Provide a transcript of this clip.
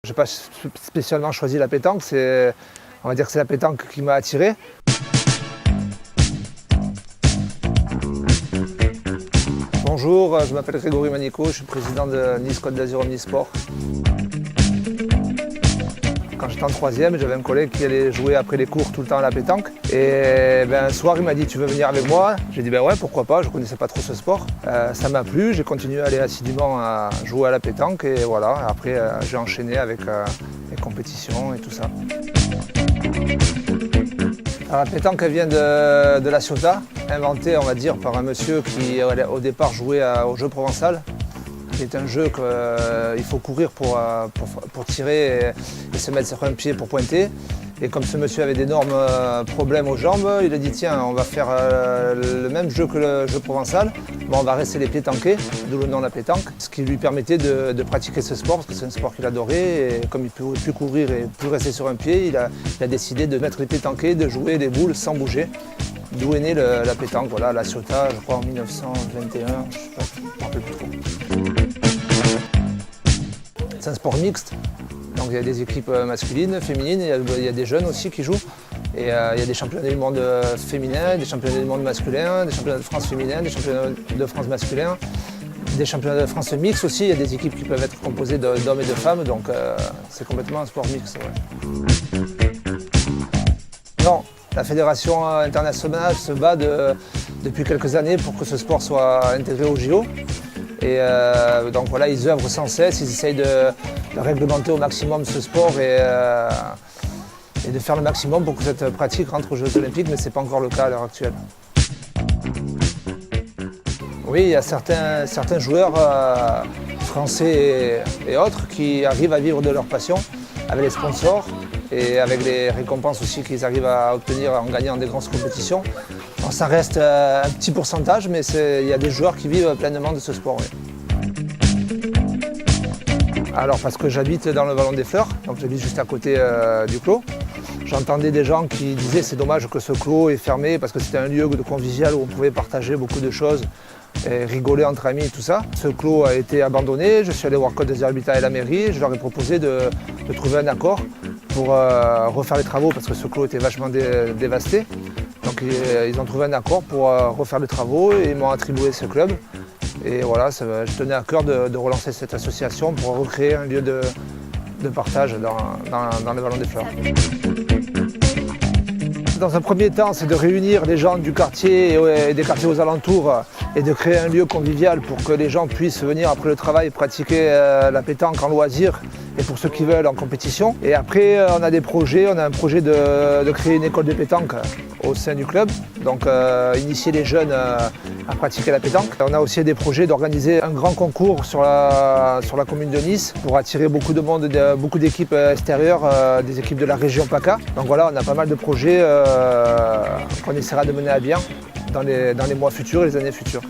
Je n'ai pas spécialement choisi la pétanque, on va dire que c'est la pétanque qui m'a attiré. Bonjour, je m'appelle Grégory Manico, je suis président de Nice Côte d'Azur Omnisport. Quand j'étais en troisième, j'avais un collègue qui allait jouer après les cours tout le temps à la pétanque. Et un soir, il m'a dit « Tu veux venir avec moi ?» J'ai dit « Ouais, pourquoi pas ?» Je ne connaissais pas trop ce sport. Ça m'a plu, j'ai continué à aller assidûment à jouer à la pétanque. Et voilà, après j'ai enchaîné avec les compétitions et tout ça. Alors, la pétanque elle vient de la Ciotat, inventée on va dire par un monsieur qui au départ jouait au jeu provençal. C'est un jeu qu'il faut courir pour tirer et se mettre sur un pied pour pointer. Et comme ce monsieur avait d'énormes problèmes aux jambes, il a dit tiens, on va faire le même jeu que le jeu provençal, mais on va rester les pieds tankés, d'où le nom de la pétanque. Ce qui lui permettait de pratiquer ce sport, parce que c'est un sport qu'il adorait. Et comme il ne pouvait plus courir et plus rester sur un pied, il a décidé de mettre les pieds tankés, de jouer les boules sans bouger. D'où est née la pétanque, voilà, la Ciotat, je crois en 1921, je ne me rappelle plus trop. C'est un sport mixte, donc il y a des équipes masculines, féminines, il y a des jeunes aussi qui jouent. Et il y a des championnats du monde féminins, des championnats du monde masculin, des championnats de France féminins, des championnats de France masculins, des championnats de France mixtes aussi. Il y a des équipes qui peuvent être composées d'hommes et de femmes, donc c'est complètement un sport mixte. Ouais. Non, la fédération internationale se bat depuis quelques années pour que ce sport soit intégré au JO. Et donc voilà, ils œuvrent sans cesse, ils essayent de réglementer au maximum ce sport et de faire le maximum pour que cette pratique rentre aux Jeux Olympiques, mais ce n'est pas encore le cas à l'heure actuelle. Oui, il y a certains joueurs français et autres qui arrivent à vivre de leur passion avec les sponsors et avec les récompenses aussi qu'ils arrivent à obtenir en gagnant des grandes compétitions. Bon, ça reste un petit pourcentage, mais il y a des joueurs qui vivent pleinement de ce sport. Oui. Alors parce que j'habite dans le Vallon des Fleurs, donc j'habite juste à côté du clos. J'entendais des gens qui disaient c'est dommage que ce clos est fermé parce que c'était un lieu de convivial où on pouvait partager beaucoup de choses et rigoler entre amis et tout ça. Ce clos a été abandonné, je suis allé voir Côte d'Azur Habitat et la mairie, je leur ai proposé de trouver un accord pour refaire les travaux parce que ce clos était vachement dévasté. Donc ils ont trouvé un accord pour refaire les travaux et ils m'ont attribué ce club. Et voilà, je tenais à cœur de relancer cette association pour recréer un lieu de partage dans le Vallon des Fleurs. Dans un premier temps, c'est de réunir les gens du quartier et des quartiers aux alentours et de créer un lieu convivial pour que les gens puissent venir après le travail pratiquer la pétanque en loisir et pour ceux qui veulent en compétition. Et après, on a des projets, on a un projet de créer une école de pétanque au sein du club, donc initier les jeunes à pratiquer la pétanque. On a aussi des projets d'organiser un grand concours sur la commune de Nice pour attirer beaucoup de monde, beaucoup d'équipes extérieures, des équipes de la région PACA. Donc voilà, on a pas mal de projets qu'on essaiera de mener à bien dans les mois futurs et les années futures.